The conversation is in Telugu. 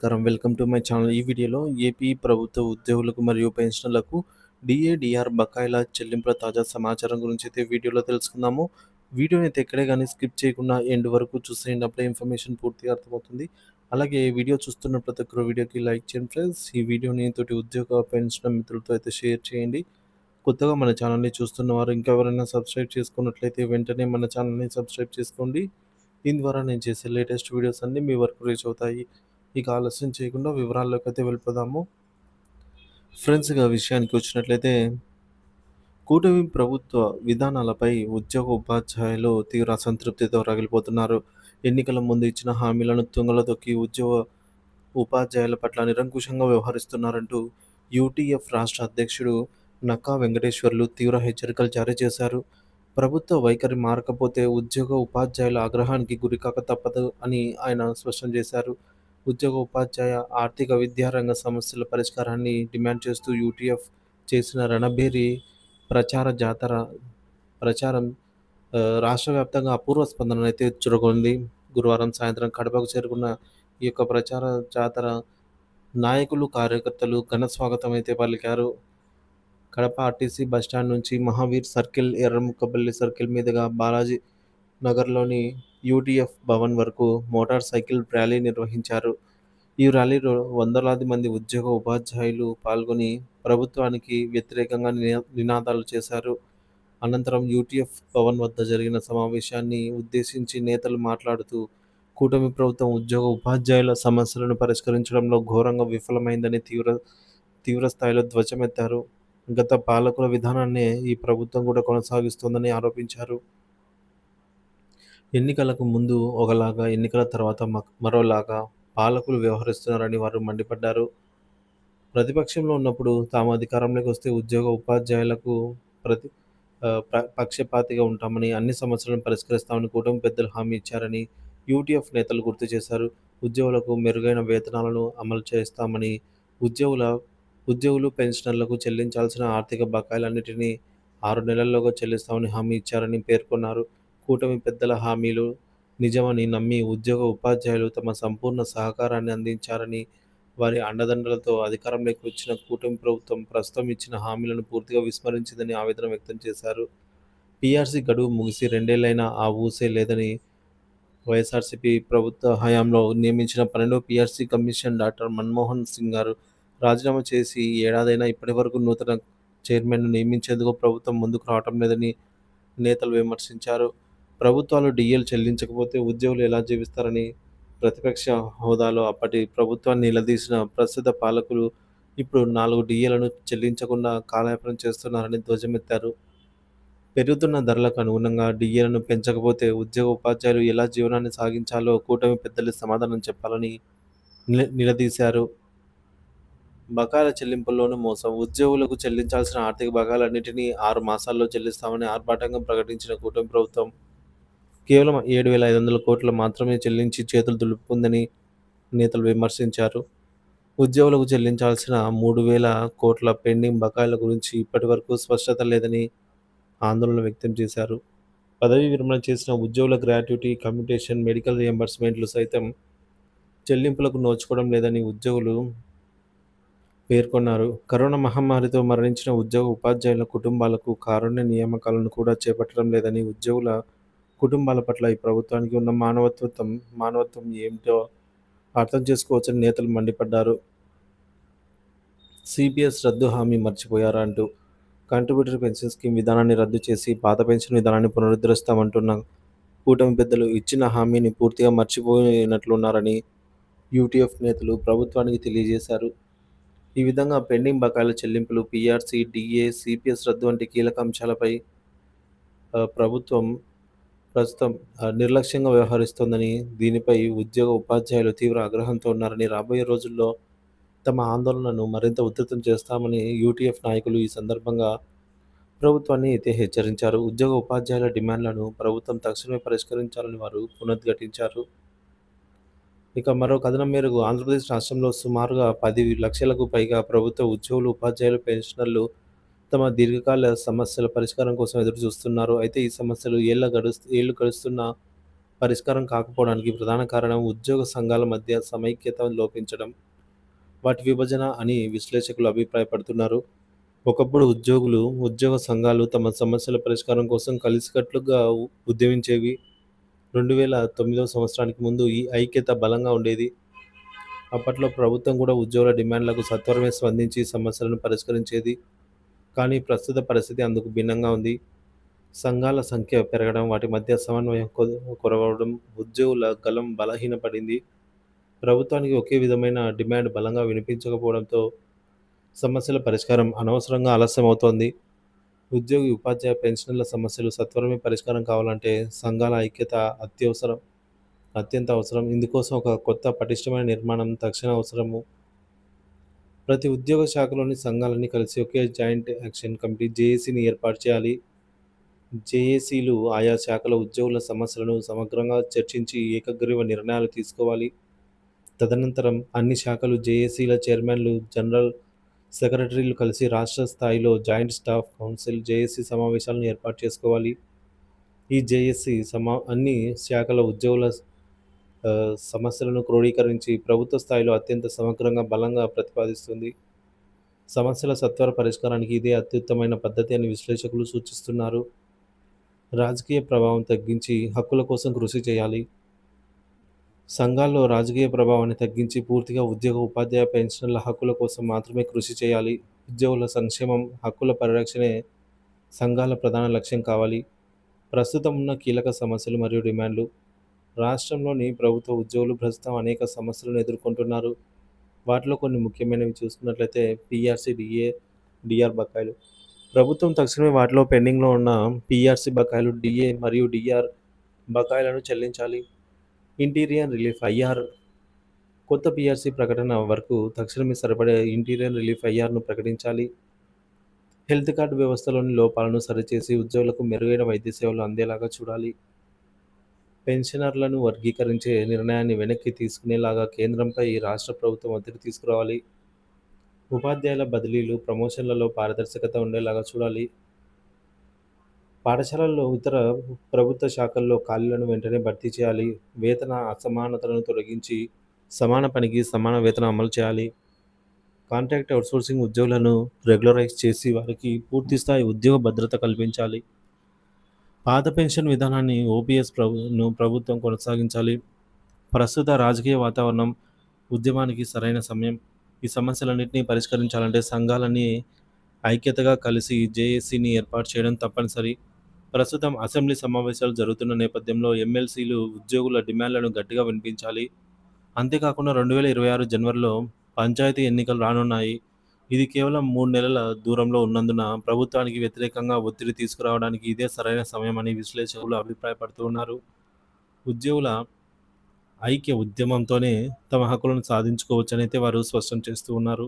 Welcome to my channel. ఈ వీడియోలో ఏపీ ప్రభుత్వ ఉద్యోగులకు మరియు పెన్షనర్లకు డిఏ, బకాయిల చెల్లింపుల తాజా సమాచారం గురించి అయితే వీడియోలో తెలుసుకుందాము. వీడియోని అయితే ఎక్కడే గానీ స్కిప్ చేయకుండా ఎండ్ వరకు చూసేయండి. అప్పుడే ఇన్ఫర్మేషన్ పూర్తిగా అర్థమవుతుంది. అలాగే వీడియో చూస్తున్న ప్రతి ఒక్కరు వీడియోకి లైక్ చేయండి ఫ్రెండ్స్. ఈ వీడియోని తోటి ఉద్యోగ, పెన్షనర్ మిత్రులతో అయితే షేర్ చేయండి. కొత్తగా మన ఛానల్‌ని చూస్తున్న వారు ఇంకా ఎవరైనా సబ్స్క్రైబ్ చేసుకున్నట్లయితే వెంటనే మన ఛానల్‌ని సబ్స్క్రైబ్ చేసుకోండి. దీని ద్వారా నేను చేసే లేటెస్ట్ వీడియోస్ అన్నీ మీ వరకు రీచ్ అవుతాయి. ఇక ఆలస్యం చేయకుండా వివరాల్లోకైతే వెళ్ళిపోదాము. ఫ్రెండ్స్ ఇక విషయానికి వచ్చినట్లయితే కూటమి ప్రభుత్వ విధానాలపై ఉద్యోగ ఉపాధ్యాయులు తీవ్ర అసంతృప్తితో రగిలిపోతున్నారు. ఎన్నికల ముందు ఇచ్చిన హామీలను తుంగలో తొక్కి ఉపాధ్యాయుల పట్ల నిరంకుశంగా వ్యవహరిస్తున్నారంటూ యూటీఎఫ్ రాష్ట్ర అధ్యక్షుడు నక్కా వెంకటేశ్వర్లు తీవ్ర హెచ్చరికలు జారీ చేశారు. ప్రభుత్వ వైఖరి మారకపోతే ఉపాధ్యాయుల ఆగ్రహానికి గురికాక తప్పదు అని ఆయన స్పష్టం చేశారు. ఉపాధ్యాయ ఆర్థిక విద్యారంగ సమస్యల పరిష్కారాన్ని డిమాండ్ చేస్తూ యూటీఎఫ్ చేసిన రణభేరి ప్రచార జాతర ప్రచారం రాష్ట్ర వ్యాప్తంగా అపూర్వ స్పందననైతే చురగొంది. గురువారం సాయంత్రం కడపకు చేరుకున్న ఈ యొక్క ప్రచార జాతర నాయకులు, కార్యకర్తలు ఘన స్వాగతం అయితే పలికారు. కడప ఆర్టీసీ బస్టాండ్ నుంచి మహావీర్ సర్కిల్, ఎర్రముక్కపల్లి సర్కిల్ మీదుగా బాలాజీ నగర్‌లోని యూటీఎఫ్ భవన్ వరకు మోటార్ సైకిల్ ర్యాలీ నిర్వహించారు. ఈ ర్యాలీలో వందలాది మంది ఉపాధ్యాయులు పాల్గొని ప్రభుత్వానికి వ్యతిరేకంగా నినాదాలు చేశారు. అనంతరం యూటీఎఫ్ భవన్ వద్ద జరిగిన సమావేశాన్ని ఉద్దేశించి నేతలు మాట్లాడుతూ కూటమి ప్రభుత్వం ఉపాధ్యాయుల సమస్యలను పరిష్కరించడంలో ఘోరంగా విఫలమైందని తీవ్ర స్థాయిలో ధ్వజమెత్తారు. గత పాలకుల విధానాన్నే ఈ ప్రభుత్వం కూడా కొనసాగిస్తోందని ఆరోపించారు. ఎన్నికలకు ముందు ఒకలాగా, ఎన్నికల తర్వాత మరోలాగా పాలకులు వ్యవహరిస్తున్నారని వారు మండిపడ్డారు. ప్రతిపక్షంలో ఉన్నప్పుడు తాము అధికారంలోకి వస్తే ఉపాధ్యాయులకు ప్రతి పక్షపాతిగా ఉంటామని, అన్ని సమస్యలను పరిష్కరిస్తామని కూటమి పెద్దలు హామీ ఇచ్చారని యూటీఎఫ్ నేతలు గుర్తు చేశారు. ఉద్యోగులకు మెరుగైన వేతనాలను అమలు చేస్తామని, ఉద్యోగుల ఉద్యోగులు, పెన్షనర్లకు చెల్లించాల్సిన ఆర్థిక బకాయిలన్నిటినీ 6 నెలల్లోగా చెల్లిస్తామని హామీ ఇచ్చారని పేర్కొన్నారు. కూటమి పెద్దల హామీలు నిజమని నమ్మి ఉపాధ్యాయులు తమ సంపూర్ణ సహకారాన్ని అందించారని, వారి అండదండలతో అధికారంలోకి వచ్చిన కూటమి ప్రభుత్వం ప్రస్తుతం ఇచ్చిన హామీలను పూర్తిగా విస్మరించిందని ఆవేదన వ్యక్తం చేశారు. పీఆర్సీ గడువు ముగిసి 2 ఏళ్లైనా ఆ ఊసే లేదని వైఎస్ఆర్సీపీ ప్రభుత్వ హయాంలో నియమించిన 12వ PRC commission doctor Manmohan Singh గారు రాజీనామా చేసి ఏడాదైనా ఇప్పటివరకు నూతన చైర్మన్‌ను నియమించేందుకు ప్రభుత్వం ముందుకు రావటం లేదని నేతలు విమర్శించారు. ప్రభుత్వాలు డీఏలు చెల్లించకపోతే ఉద్యోగులు ఎలా జీవిస్తారని ప్రతిపక్ష హోదాలో అప్పటి ప్రభుత్వాన్ని నిలదీసిన ప్రస్తుత పాలకులు ఇప్పుడు 4 డీఏలను చెల్లించకుండా కాలయాపన చేస్తున్నారని ధ్వజమెత్తారు. పెరుగుతున్న ధరలకు అనుగుణంగా డీఏలను పెంచకపోతే ఉపాధ్యాయులు ఎలా జీవనాన్ని సాగించాలో కూటమి పెద్దలు సమాధానం చెప్పాలని నిలదీశారు. బకాయిల చెల్లింపుల్లోనూ మోసం. ఉద్యోగులకు చెల్లించాల్సిన ఆర్థిక బకాయిలన్నిటినీ 6 మాసాల్లో చెల్లిస్తామని ఆర్భాటంగా ప్రకటించిన కూటమి ప్రభుత్వం కేవలం 7,500 కోట్లు మాత్రమే చెల్లించి చేతులు దులుపుకుందని నేతలు విమర్శించారు. ఉద్యోగులకు చెల్లించాల్సిన 3,000 కోట్ల పెండింగ్ బకాయిల గురించి ఇప్పటివరకు స్పష్టత లేదని ఆందోళన వ్యక్తం చేశారు. పదవీ విరమణ చేసిన ఉద్యోగుల గ్రాట్యుటీ, కమ్యూటేషన్, మెడికల్ రియంబర్స్‌మెంట్లు సైతం చెల్లింపులకు నోచుకోవడం లేదని ఉద్యోగులు పేర్కొన్నారు. కరోనా మహమ్మారితో మరణించిన ఉపాధ్యాయుల కుటుంబాలకు కారుణ్య నియామకాలను కూడా చేపట్టడం లేదని, ఉద్యోగుల కుటుంబాల పట్ల ఈ ప్రభుత్వానికి ఉన్న మానవత్వం ఏమిటో అర్థం చేసుకోవచ్చని నేతలు మండిపడ్డారు. సీపీఎస్ రద్దు హామీ మర్చిపోయారా అంటూ కాంట్రిబ్యూటరీ పెన్షన్ స్కీమ్ విధానాన్ని రద్దు చేసి పాత పెన్షన్ విధానాన్ని పునరుద్ధరిస్తామంటున్న కూటమి పెద్దలు ఇచ్చిన హామీని పూర్తిగా మర్చిపోయినట్లున్నారని యూటీఎఫ్ నేతలు ప్రభుత్వానికి తెలియజేశారు. ఈ విధంగా పెండింగ్ బకాయిల చెల్లింపులు, పీఆర్సీ, డీఏ, సీపీఎస్ రద్దు వంటి కీలక అంశాలపై ప్రభుత్వం ప్రస్తుతం నిర్లక్ష్యంగా వ్యవహరిస్తోందని, దీనిపై ఉపాధ్యాయులు తీవ్ర ఆగ్రహంతో ఉన్నారని, రాబోయే రోజుల్లో తమ ఆందోళనను మరింత ఉధృతం చేస్తామని యూటీఎఫ్ నాయకులు ఈ సందర్భంగా ప్రభుత్వాన్ని అయితే హెచ్చరించారు. ఉపాధ్యాయుల డిమాండ్లను ప్రభుత్వం తక్షణమే పరిష్కరించాలని వారు పునరుద్ఘాటించారు. ఇక మరో కథనం మేరకు ఆంధ్రప్రదేశ్ రాష్ట్రంలో సుమారుగా 10 లక్షలకు పైగా ప్రభుత్వ ఉద్యోగులు, ఉపాధ్యాయులు, పెన్షనర్లు తమ దీర్ఘకాల సమస్యల పరిష్కారం కోసం ఎదురుచూస్తున్నారు. అయితే ఈ సమస్యలు ఏళ్లు గడుస్తున్నా పరిష్కారం కాకపోవడానికి ప్రధాన కారణం ఉద్యోగ సంఘాల మధ్య సమైక్యత లోపించడం, వాటి విభజన అని విశ్లేషకులు అభిప్రాయపడుతున్నారు. ఒకప్పుడు ఉద్యోగ సంఘాలు తమ సమస్యల పరిష్కారం కోసం కలిసికట్టుగా ఉద్యమించేవి. 2009 సంవత్సరానికి ముందు ఈ ఐక్యత బలంగా ఉండేది. అప్పట్లో ప్రభుత్వం కూడా ఉద్యోగుల డిమాండ్లకు సత్వరమే స్పందించి సమస్యలను పరిష్కరించేది. కానీ ప్రస్తుత పరిస్థితి అందుకు భిన్నంగా ఉంది. సంఘాల సంఖ్య పెరగడం, వాటి మధ్య సమన్వయం కొరవడం, ఉద్యోగుల గళం బలహీనపడింది. ప్రభుత్వానికి ఒకే విధమైన డిమాండ్ బలంగా వినిపించకపోవడంతో సమస్యల పరిష్కారం అనవసరంగా ఆలస్యమవుతోంది. ఉపాధ్యాయ పెన్షన్ల సమస్యలు సత్వరమే పరిష్కారం కావాలంటే సంఘాల ఐక్యత అత్యంత అవసరం. ఇందుకోసం ఒక కొత్త పటిష్టమైన నిర్మాణం తక్షణ అవసరము. ప్రతి ఉద్యోగ శాఖలోని సంఘాలన్నీ కలిసి ఒకే జాయింట్ యాక్షన్ కమిటీ జేఏసీని ఏర్పాటు చేయాలి. జేఏసీలు ఆయా శాఖల ఉద్యోగుల సమస్యలను సమగ్రంగా చర్చించి ఏకగ్రీవ నిర్ణయాలు తీసుకోవాలి. తదనంతరం అన్ని శాఖలు జేఏసీల చైర్మన్లు, జనరల్ సెక్రటరీలు కలిసి రాష్ట్ర స్థాయిలో జాయింట్ స్టాఫ్ కౌన్సిల్ జేఏసీ సమావేశాలను ఏర్పాటు చేసుకోవాలి. ఈ జేఏసీ అన్ని శాఖల ఉద్యోగుల సమస్యలను క్రోడీకరించి ప్రభుత్వ స్థాయిలో అత్యంత సమగ్రంగా బలంగా ప్రతిపాదిస్తుంది. సమస్యల సత్వర పరిష్కారానికి ఇదే అత్యుత్తమైన పద్ధతి అని విశ్లేషకులు సూచిస్తున్నారు. రాజకీయ ప్రభావం తగ్గించి హక్కుల కోసం కృషి చేయాలి. సంఘాల్లో రాజకీయ ప్రభావాన్ని తగ్గించి పూర్తిగా ఉపాధ్యాయ పెన్షన్ల హక్కుల కోసం మాత్రమే కృషి చేయాలి. ఉద్యోగుల సంక్షేమం, హక్కుల పరిరక్షణే సంఘాల ప్రధాన లక్ష్యం కావాలి. ప్రస్తుతం ఉన్న కీలక సమస్యలు మరియు డిమాండ్లు. రాష్ట్రంలోని ప్రభుత్వ ఉద్యోగులు ప్రస్తుతం అనేక సమస్యలను ఎదుర్కొంటున్నారు. వాటిలో కొన్ని ముఖ్యమైనవి చూసుకున్నట్లయితే పీఆర్సీ, డిఆర్ బకాయిలు. ప్రభుత్వం తక్షణమే వాటిలో పెండింగ్లో ఉన్న పీఆర్సీ బకాయిలు, డిఏ మరియు డిఆర్ బకాయిలను చెల్లించాలి. Interior relief IR. కొత్త పీఆర్సీ ప్రకటన వరకు తక్షణమే సరిపడే ఇంటీరియర్ రిలీఫ్ ఐఆర్ను ప్రకటించాలి. హెల్త్ కార్డు వ్యవస్థలోని లోపాలను సరిచేసి ఉద్యోగులకు మెరుగైన వైద్య సేవలు అందేలాగా చూడాలి. పెన్షనర్లను వర్గీకరించే నిర్ణయాన్ని వెనక్కి తీసుకునేలాగా కేంద్రంపై రాష్ట్ర ప్రభుత్వం ఒత్తిడి తీసుకురావాలి. ఉపాధ్యాయుల బదిలీలు, ప్రమోషన్లలో పారదర్శకత ఉండేలాగా చూడాలి. పాఠశాలల్లో ఇతర ప్రభుత్వ శాఖల్లో ఖాళీలను వెంటనే భర్తీ చేయాలి. వేతన అసమానతలను తొలగించి సమాన పనికి సమాన వేతనం అమలు చేయాలి. కాంట్రాక్ట్ అవుట్సోర్సింగ్ ఉద్యోగులను రెగ్యులరైజ్ చేసి వారికి పూర్తిస్థాయి ఉద్యోగ భద్రత కల్పించాలి. పాత పెన్షన్ విధానాన్ని ఓపీఎస్ ప్రభుత్వం కొనసాగించాలి. ప్రస్తుత రాజకీయ వాతావరణం ఉద్యమానికి సరైన సమయం. ఈ సమస్యలన్నింటినీ పరిష్కరించాలంటే సంఘాలన్నీ ఐక్యతగా కలిసి జేఏసీని ఏర్పాటు చేయడం తప్పనిసరి. ప్రస్తుతం అసెంబ్లీ సమావేశాలు జరుగుతున్న నేపథ్యంలో ఎమ్మెల్సీలు ఉద్యోగుల డిమాండ్లను గట్టిగా వినిపించాలి. అంతేకాకుండా 2026 జనవరిలో పంచాయతీ ఎన్నికలు రానున్నాయి. ఇది కేవలం 3 నెలల దూరంలో ఉన్నందున ప్రభుత్వానికి వ్యతిరేకంగా ఒత్తిడి తీసుకురావడానికి ఇదే సరైన సమయమని విశ్లేషకులు అభిప్రాయపడుతూ ఉన్నారు. ఉద్యోగుల ఐక్య ఉద్యమంతోనే తమ హక్కులను సాధించుకోవచ్చనైతే వారు స్పష్టం చేస్తూ ఉన్నారు.